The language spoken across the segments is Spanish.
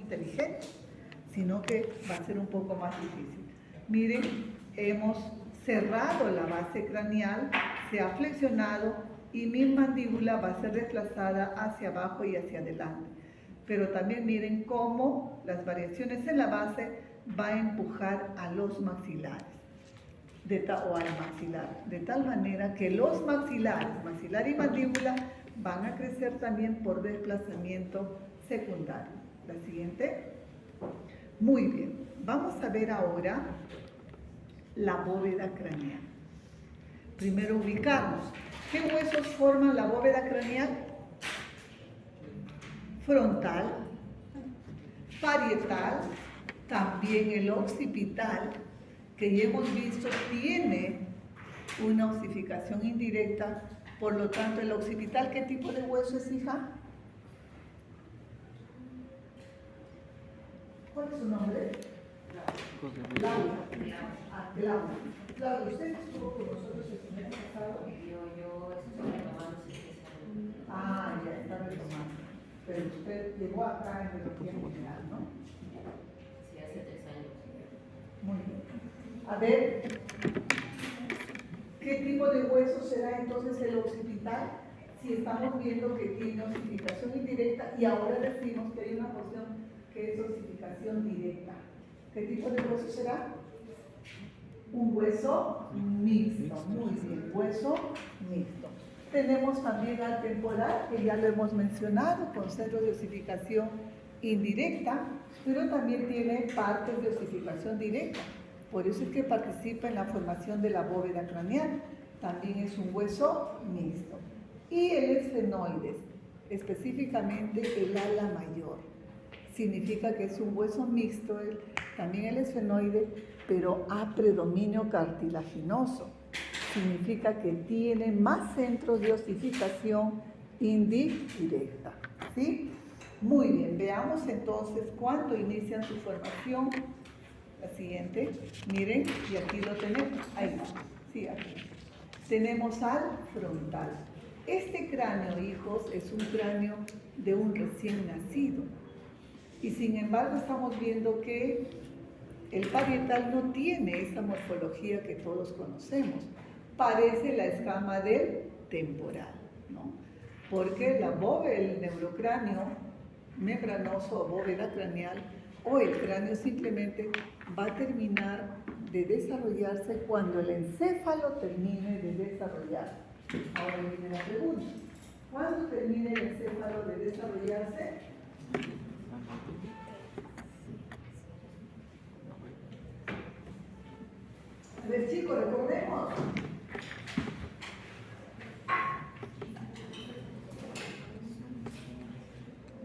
inteligente, sino que va a ser un poco más difícil. Miren, hemos cerrado la base craneal, se ha flexionado y mi mandíbula va a ser desplazada hacia abajo y hacia adelante. Pero también miren cómo las variaciones en la base va a empujar a los maxilares o al maxilar, de tal manera que los maxilares, maxilar y mandíbula, van a crecer también por desplazamiento secundario. La siguiente. Muy bien, vamos a ver ahora la bóveda craneal. Primero ubicarnos. ¿Qué huesos forman la bóveda craneal? Frontal, parietal, también el occipital, que ya hemos visto tiene una ossificación indirecta. Por lo tanto, el occipital, ¿qué tipo de hueso es, hija? ¿Cuál es su nombre? Laura. Ah, Laura. Laura, ¿usted estuvo con nosotros el mes pasado? Yo estoy retomando si Ah, ya está retomando. Pero usted llegó acá en biología general, ¿no? Sí, hace 3 años. Muy bien. A ver, ¿qué tipo de hueso será entonces el occipital? Si estamos viendo que tiene ossificación indirecta y ahora decimos que hay una porción que es ossificación directa. ¿Qué tipo de hueso será? Un hueso mixto. Muy bien, hueso mixto. Tenemos también al temporal, que ya lo hemos mencionado, con centros de ossificación indirecta, pero también tiene partes de ossificación directa. Por eso es que participa en la formación de la bóveda craneal. También es un hueso mixto. Y el esfenoides, específicamente el ala mayor. Significa que es un hueso mixto, también el esfenoide, pero a predominio cartilaginoso. Significa que tiene más centros de ossificación indirecta. ¿Sí? Muy bien, veamos entonces cuándo inician su formación. La siguiente, miren, y aquí lo tenemos. Ahí va. Sí, aquí. Tenemos al frontal. Este cráneo, hijos, es un cráneo de un recién nacido. Y sin embargo estamos viendo que el parietal no tiene esa morfología que todos conocemos. Parece la escama del temporal, ¿no? Porque el neurocráneo membranoso o bóveda craneal o el cráneo simplemente va a terminar de desarrollarse cuando el encéfalo termine de desarrollarse. Ahora viene la pregunta. ¿Cuándo termine el encéfalo de desarrollarse? A ver, chicos, recordemos.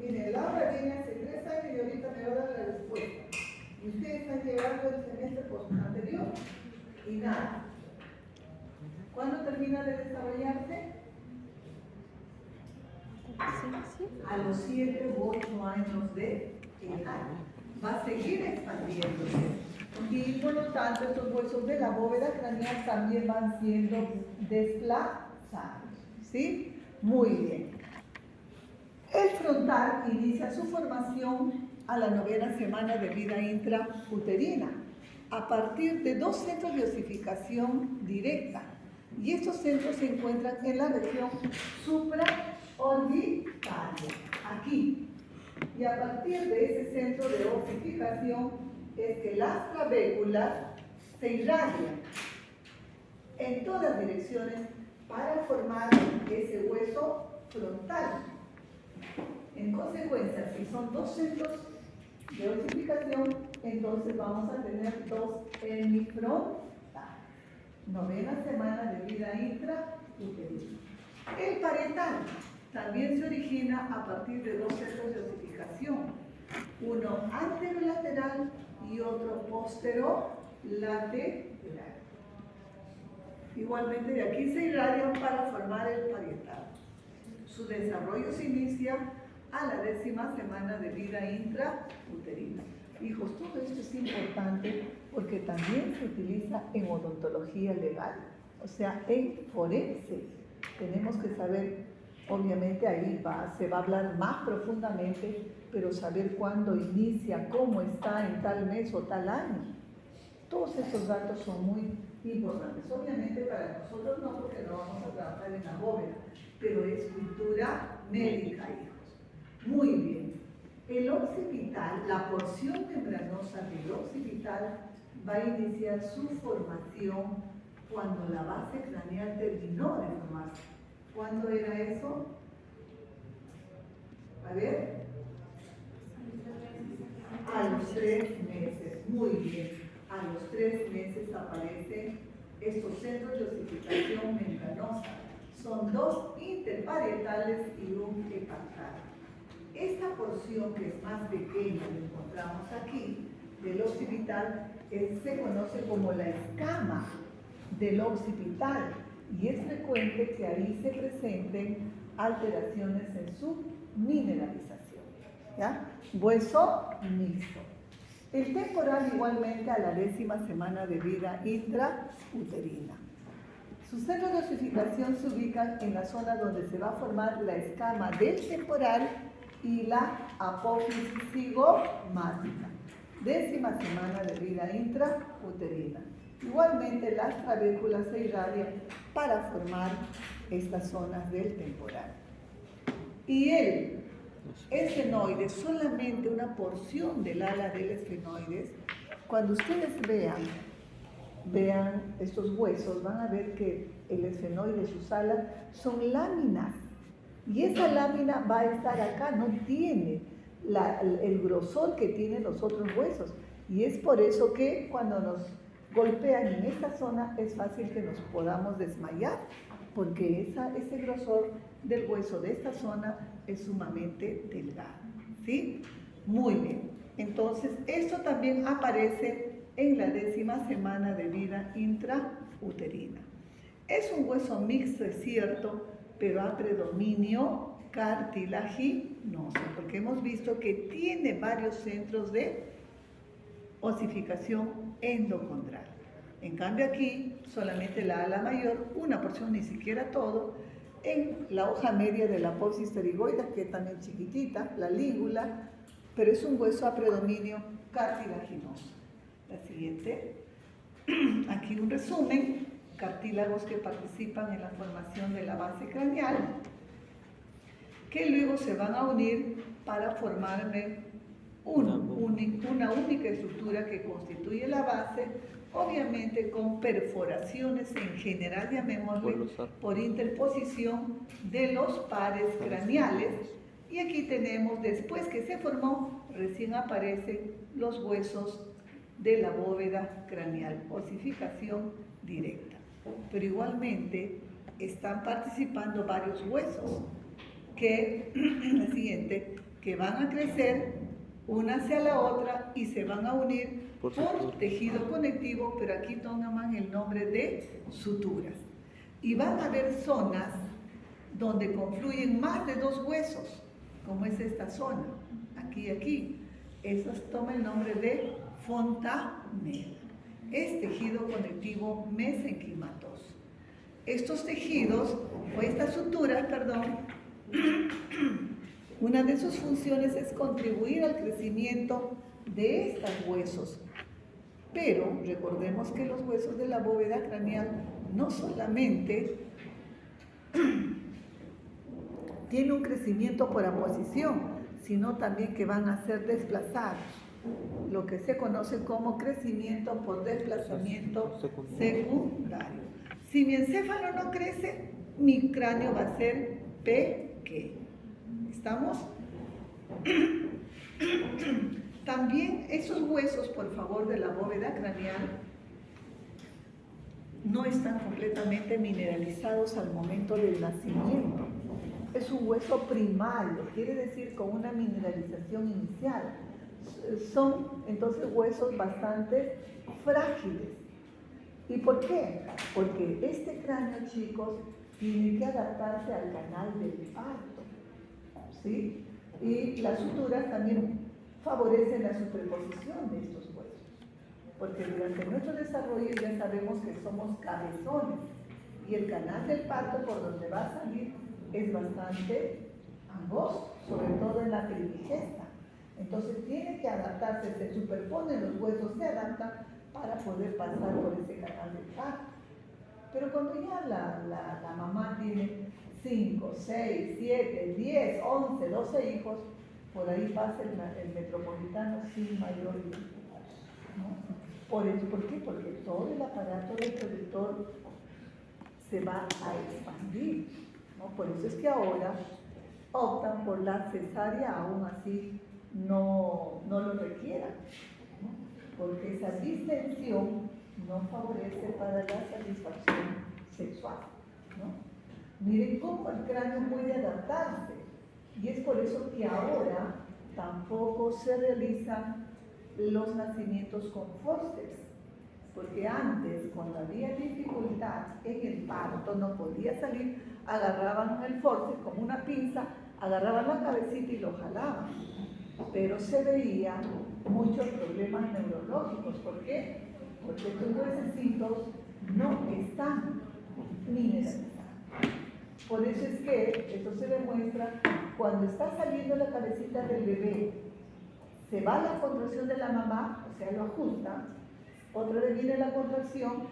Mire, Laura viene hace 3 años y ahorita me va a dar la respuesta. Y ustedes están llegando el semestre anterior y nada. ¿Cuándo termina de desarrollarse? A los 7 u 8 años de edad. Va a seguir expandiéndose. Y por lo tanto, estos huesos de la bóveda craneal también van siendo desplazados. ¿Sí? Muy bien. El frontal inicia su formación a la 9ª semana de vida intrauterina, a partir de 2 centros de ossificación directa. Y estos centros se encuentran en la región supraorbitaria, aquí. Y a partir de ese centro de ossificación es que las clavéculas se irradian en todas direcciones para formar ese hueso frontal. En consecuencia, si son 2 centros de ossificación, entonces vamos a tener 2 hemifrontales. 9ª semana de vida intrauterina. El parietal también se origina a partir de 2 centros de ossificación, uno anterolateral y otro posterolateral. Igualmente de aquí se irradian para formar el parietal. Su desarrollo se inicia a la 10ª semana de vida intrauterina. Hijos, todo esto es importante porque también se utiliza en odontología legal, o sea, en forense. Tenemos que saber, obviamente ahí se va a hablar más profundamente pero saber cuándo inicia, cómo está en tal mes o tal año. Todos estos datos son muy importantes. Obviamente para nosotros no, porque no vamos a trabajar en la bóveda, pero es cultura médica, hijos. Muy bien. El occipital, la porción membranosa del occipital va a iniciar su formación cuando la base craneal terminó de formarse. ¿Cuándo era eso? A ver. A los 3 meses. Muy bien. A los 3 meses aparecen estos centros de ossificación membranosa. Son 2 interparietales y un hepatal. Esta porción que es más pequeña, que encontramos aquí, del occipital, se conoce como la escama del occipital y es frecuente que ahí se presenten alteraciones en su mineralización. ¿Ya? Hueso mixto. El temporal igualmente a la 10ª semana de vida intrauterina. Sus centros de ossificación se ubican en la zona donde se va a formar la escama del temporal y la apófisis cigomática. 10ª semana de vida intrauterina. Igualmente las trabéculas se irradian para formar estas zonas del temporal. Y el esfenoide, solamente una porción del ala del esfenoides, cuando ustedes vean estos huesos, van a ver que el esfenoide, sus alas, son láminas. Y esa lámina va a estar acá, no tiene el grosor que tienen los otros huesos. Y es por eso que cuando nos golpean en esta zona es fácil que nos podamos desmayar, porque ese grosor del hueso de esta zona es sumamente delgado. ¿Sí? Muy bien. Entonces, esto también aparece en la 10ª semana de vida intrauterina. Es un hueso mixto, es cierto, pero a predominio cartilaginoso, porque hemos visto que tiene varios centros de osificación endocondral. En cambio aquí, solamente la ala mayor, una porción, ni siquiera todo, en la hoja media de la apófisis pterigoides, que es también chiquitita, la lígula, pero es un hueso a predominio cartilaginoso. La siguiente. Aquí un resumen. Cartílagos que participan en la formación de la base craneal, que luego se van a unir para formarme una única estructura que constituye la base, obviamente con perforaciones en general, llamémosle, por interposición de los pares craneales. Y aquí tenemos, después que se formó, recién aparecen los huesos de la bóveda craneal, osificación directa. Pero igualmente están participando varios huesos que, la siguiente, que van a crecer una hacia la otra y se van a unir por tejido conectivo, pero aquí toman el nombre de suturas. Y van a haber zonas donde confluyen más de 2 huesos, como es esta zona, aquí y aquí. Esas toman el nombre de fontanela. Es tejido conectivo mesenquimatoso. Estos tejidos, o estas suturas, perdón, una de sus funciones es contribuir al crecimiento de estos huesos. Pero recordemos que los huesos de la bóveda craneal no solamente tienen un crecimiento por aposición, sino también que van a ser desplazados, lo que se conoce como crecimiento por desplazamiento secundario. Si mi encéfalo no crece, mi cráneo va a ser pequeño. ¿Estamos? También esos huesos, por favor, de la bóveda craneal no están completamente mineralizados al momento del nacimiento. Es un hueso primario, quiere decir con una mineralización inicial. Son entonces huesos bastante frágiles. ¿Y por qué? Porque este cráneo, chicos, tiene que adaptarse al canal del parto, ¿sí? Y las suturas también favorecen la superposición de estos huesos, porque durante nuestro desarrollo ya sabemos que somos cabezones y el canal del parto por donde va a salir es bastante angosto, sobre todo en la primigesta. Entonces tiene que adaptarse, se superponen los huesos, se adaptan para poder pasar por ese canal del parto. Pero cuando ya la mamá tiene 5, 6, 7, 10, 11, 12 hijos, por ahí pasa el metropolitano sin mayor dificultad, ¿no? ¿Por qué? Porque todo el aparato reproductor se va a expandir, ¿no? Por eso es que ahora optan por la cesárea, aún así no lo requieran, ¿no? Porque esa distensión no favorece para la satisfacción sexual, ¿no? Miren cómo el cráneo puede adaptarse, y es por eso que ahora tampoco se realizan los nacimientos con forceps, porque antes, cuando había dificultad en el parto, no podía salir, agarraban el forceps como una pinza, agarraban la cabecita y lo jalaban, pero se veían muchos problemas neurológicos. ¿Por qué? Porque estos huesecitos no están mineralizados. Por eso es que esto se demuestra cuando está saliendo la cabecita del bebé, se va la contracción de la mamá, o sea, lo ajusta, otra vez viene la contracción,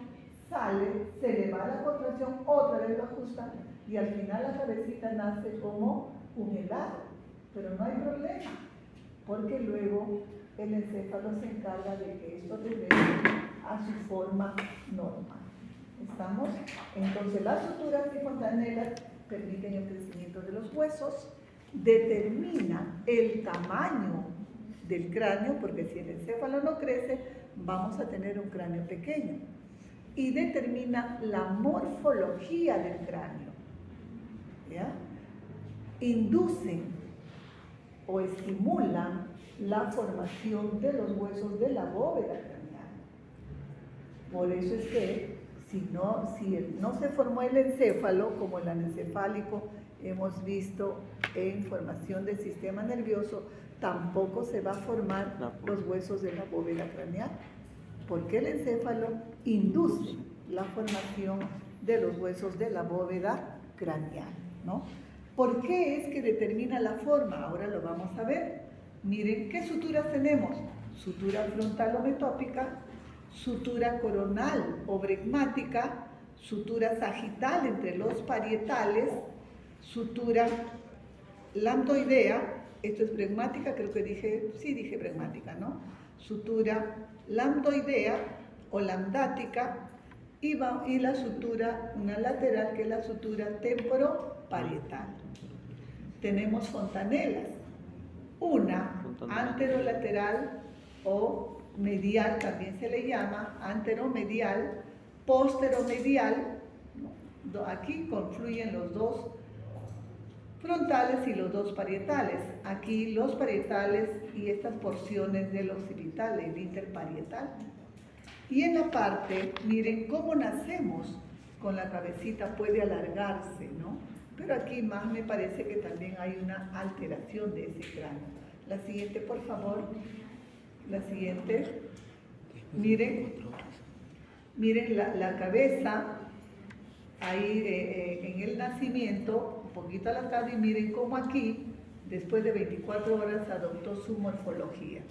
sale, se le va la contracción, otra vez lo ajusta, y al final la cabecita nace como un helado. Pero no hay problema, porque luego el encéfalo se encarga de que esto regrese a su forma normal. ¿Estamos? Entonces las suturas y fontanelas permiten el crecimiento de los huesos, determinan el tamaño del cráneo, porque si el encéfalo no crece, vamos a tener un cráneo pequeño, y determina la morfología del cráneo, ¿ya? Inducen o estimulan la formación de los huesos de la bóveda craneal. Por eso es que si no se formó el encéfalo, como el anencefálico hemos visto en formación del sistema nervioso, tampoco se va a formar los huesos de la bóveda craneal, porque el encéfalo induce la formación de los huesos de la bóveda craneal, ¿no? ¿Por qué es que determina la forma? Ahora lo vamos a ver. Miren qué suturas tenemos: sutura frontalometópica, sutura coronal o bregmática, sutura sagital entre los parietales, sutura lambdoidea, esto es bregmática, creo que dije bregmática, ¿no? Sutura lambdoidea o lambdática, y la sutura, una lateral, que es la sutura temporoparietal. Tenemos fontanelas, una anterolateral o medial, también se le llama anteromedial, posteromedial, ¿no? Aquí confluyen los dos frontales y los dos parietales. Aquí los parietales y estas porciones del occipital, el interparietal. Y en la parte, miren cómo nacemos con la cabecita, puede alargarse, ¿no? Pero aquí más me parece que también hay una alteración de ese cráneo. La siguiente, por favor. La siguiente. Miren la cabeza ahí en el nacimiento, un poquito alargado, y miren cómo aquí, después de 24 horas, adoptó su morfología.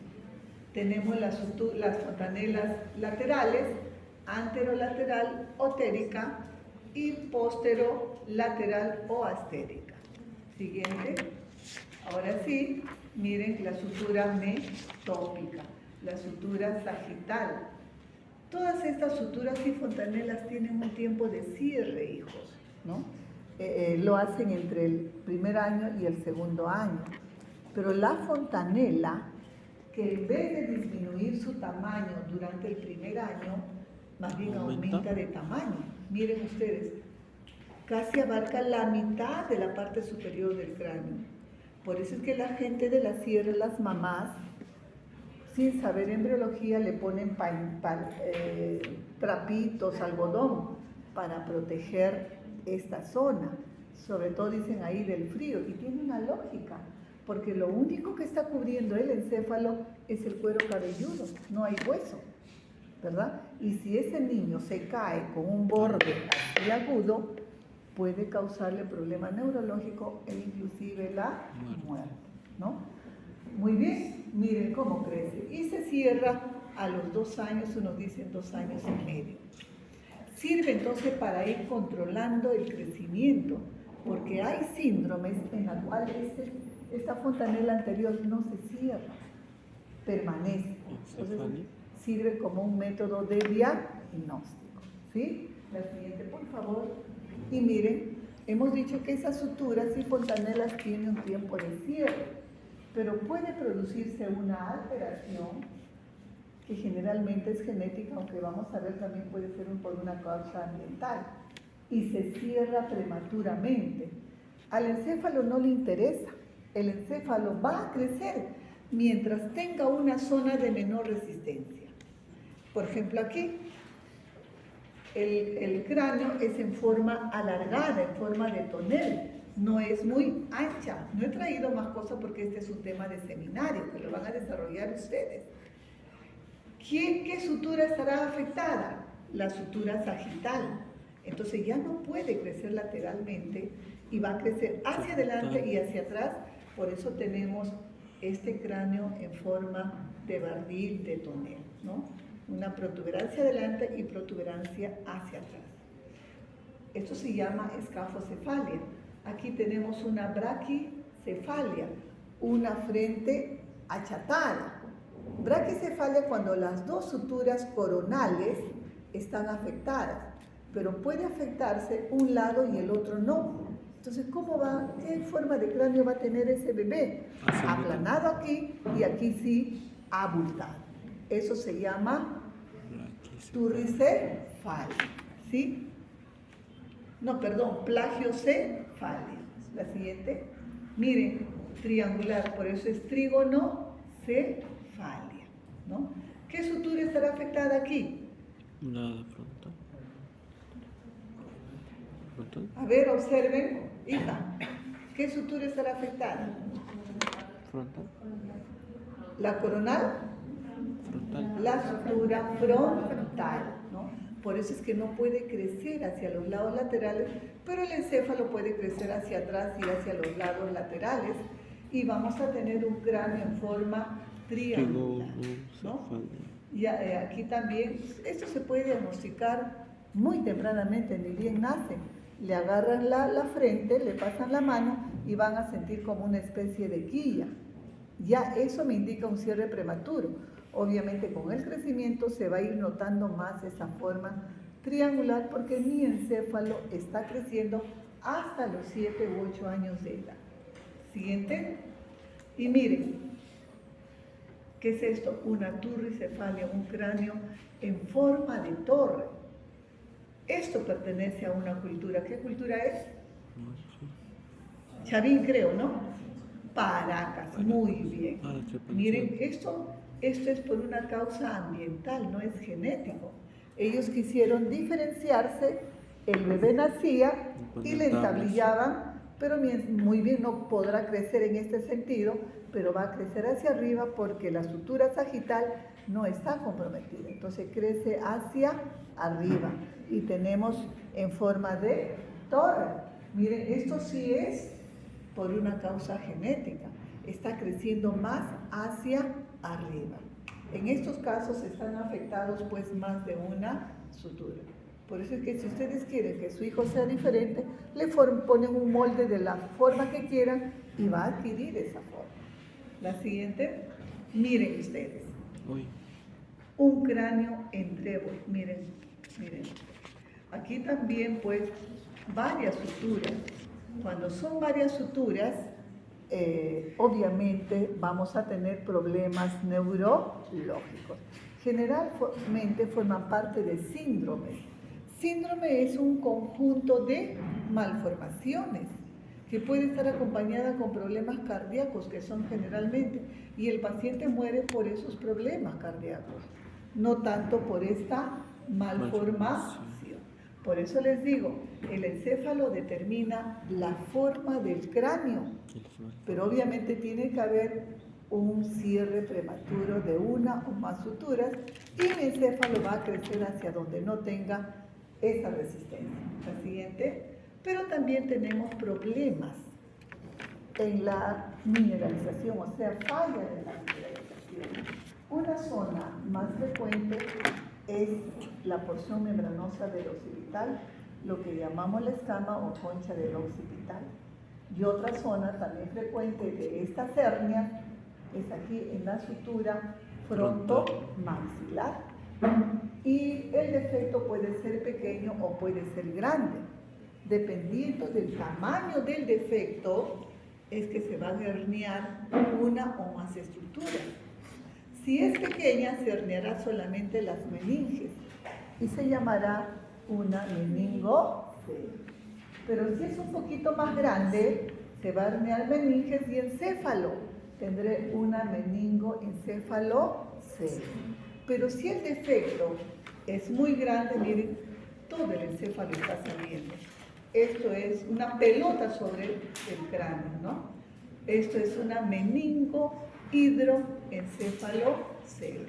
Tenemos las fontanelas laterales, anterolateral o térica y posterolateral o astérica. Siguiente. Ahora sí, miren la sutura metópica, la sutura sagital. Todas estas suturas y fontanelas tienen un tiempo de cierre, hijos, ¿no? Lo hacen entre el primer año y el segundo año. Pero la fontanela, que en vez de disminuir su tamaño durante el primer año, más bien aumenta de tamaño. Miren ustedes, casi abarca la mitad de la parte superior del cráneo. Por eso es que la gente de la sierra, las mamás, sin saber embriología, le ponen trapitos, algodón, para proteger esta zona. Sobre todo dicen ahí del frío, y tiene una lógica, porque lo único que está cubriendo el encéfalo es el cuero cabelludo, no hay hueso, ¿verdad? Y si ese niño se cae con un borde así agudo, puede causarle problema neurológico e inclusive la muerte, ¿no? Muy bien, miren cómo crece. Y se cierra a los 2 años, unos dicen 2 años y medio. Sirve entonces para ir controlando el crecimiento, porque hay síndromes en la cual esta fontanela anterior no se cierra, permanece. Entonces sirve como un método de diagnóstico. ¿Sí? La siguiente, por favor. Y miren, hemos dicho que esas suturas y fontanelas tienen un tiempo de cierre, pero puede producirse una alteración que generalmente es genética, aunque vamos a ver también puede ser por una causa ambiental, y se cierra prematuramente. Al encéfalo no le interesa, el encéfalo va a crecer mientras tenga una zona de menor resistencia. Por ejemplo, aquí, el cráneo es en forma alargada, en forma de tonel, no es muy ancha. No he traído más cosas porque este es un tema de seminario, que lo van a desarrollar ustedes. ¿Qué sutura estará afectada? La sutura sagital. Entonces ya no puede crecer lateralmente y va a crecer hacia adelante y hacia atrás. Por eso tenemos este cráneo en forma de barril de tonel, ¿no? Una protuberancia adelante y protuberancia hacia atrás. Esto se llama escafocefalia. Aquí tenemos una braquicefalia, una frente achatada. Braquicefalia cuando las dos suturas coronales están afectadas, pero puede afectarse un lado y el otro no. Entonces, ¿cómo va? ¿Qué forma de cráneo va a tener ese bebé? Aplanado aquí y aquí sí abultado. Eso se llama turricefalia, ¿sí? No, perdón, plagiocefalia. La siguiente, miren, triangular, por eso es trígonocefalia, ¿no? ¿Qué sutura estará afectada aquí? La frontal. ¿Frontal? A ver, observen, hija, ¿qué sutura estará afectada? ¿Frontal? La coronal, Frontal. la sutura frontal, ¿no? Por eso es que no puede crecer hacia los lados laterales, pero el encéfalo puede crecer hacia atrás y hacia los lados laterales, y vamos a tener un cráneo en forma triangular, ¿no? Y aquí también, esto se puede diagnosticar muy tempranamente, ni bien nace. Le agarran la frente, le pasan la mano y van a sentir como una especie de quilla. Ya eso me indica un cierre prematuro. Obviamente con el crecimiento se va a ir notando más esa forma triangular porque mi encéfalo está creciendo hasta los 7 u 8 años de edad. Siguiente. Y miren, ¿qué es esto? Una turricefalia, un cráneo en forma de torre. Esto pertenece a una cultura. ¿Qué cultura es? Chavín, creo, ¿no? Paracas, muy bien. Miren, esto es por una causa ambiental, no es genético. Ellos quisieron diferenciarse, el bebé nacía y le entablillaban, pero muy bien no podrá crecer en este sentido, pero va a crecer hacia arriba porque la sutura sagital no está comprometida. Entonces crece hacia arriba y tenemos en forma de torre. Miren, esto sí es por una causa genética. Está creciendo más hacia arriba. En estos casos están afectados pues más de una sutura. Por eso es que si ustedes quieren que su hijo sea diferente, le ponen un molde de la forma que quieran y va a adquirir esa forma. La siguiente, miren ustedes. Un cráneo en trébol, miren. Aquí también pues varias suturas. Cuando son varias suturas, obviamente vamos a tener problemas neurológicos. Generalmente forman parte de síndromes. Síndrome es un conjunto de malformaciones que puede estar acompañada con problemas cardíacos que son generalmente, y el paciente muere por esos problemas cardíacos, no tanto por esta malformación. Por eso les digo, el encéfalo determina la forma del cráneo, pero obviamente tiene que haber un cierre prematuro de una o más suturas y el encéfalo va a crecer hacia donde no tenga esa resistencia. La siguiente, pero también tenemos problemas en la mineralización, o sea, falla en la mineralización. Una zona más frecuente es la porción membranosa del occipital, lo que llamamos la escama o concha del occipital. Y otra zona también frecuente de estas hernias es aquí en la sutura frontomaxilar. Y el defecto puede ser pequeño o puede ser grande. Dependiendo del tamaño del defecto, es que se van a herniar una o más estructuras. Si es pequeña, se herniará solamente las meninges y se llamará una meningocelia. Pero si es un poquito más grande, se va a herniar meninges y encéfalo. Tendré una meningoencefalocelia. Pero si el defecto es muy grande, miren, todo el encéfalo está saliendo. Esto es una pelota sobre el cráneo, ¿no? Esto es una meningohidroencefalocelia.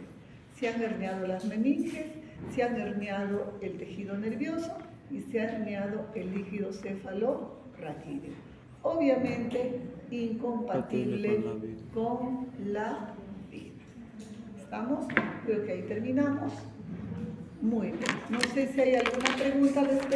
Se han herniado las meninges, se han herniado el tejido nervioso y se ha herniado el líquido cefalorraquídeo. Obviamente incompatible con la vida. ¿Estamos? Creo que ahí terminamos. Muy bien. No sé si hay alguna pregunta al respecto.